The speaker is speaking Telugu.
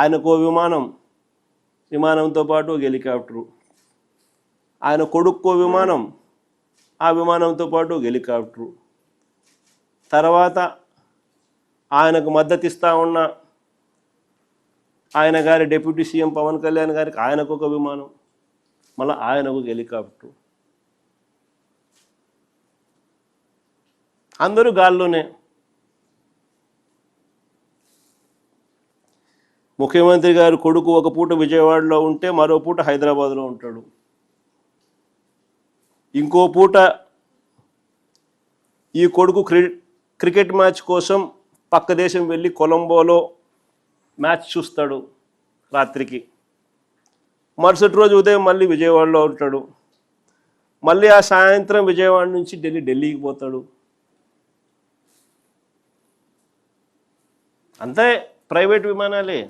ఆయనకో విమానం, విమానంతో పాటు ఒక హెలికాప్టరు, ఆయన కొడుక్కో విమానం, ఆ విమానంతో పాటు ఒక హెలికాప్టరు, తర్వాత ఆయనకు మద్దతు ఇస్తూ ఉన్న ఆయన గారి డిప్యూటీ సీఎం పవన్ కళ్యాణ్ గారికి ఆయనకు ఒక విమానం, మళ్ళీ ఆయనకు ఒక హెలికాప్టరు, అందరూ గాల్లోనే. ముఖ్యమంత్రి గారు కొడుకు ఒక పూట విజయవాడలో ఉంటే మరో పూట హైదరాబాద్లో ఉంటాడు, ఇంకో పూట ఈ కొడుకు క్రికెట్ మ్యాచ్ కోసం పక్క దేశం వెళ్ళి కొలంబోలో మ్యాచ్ చూస్తాడు రాత్రికి, మరుసటి రోజు ఉదయం మళ్ళీ విజయవాడలో ఉంటాడు, మళ్ళీ ఆ సాయంత్రం విజయవాడ నుంచి ఢిల్లీకి పోతాడు. అంతే, ప్రైవేట్ విమానాలే.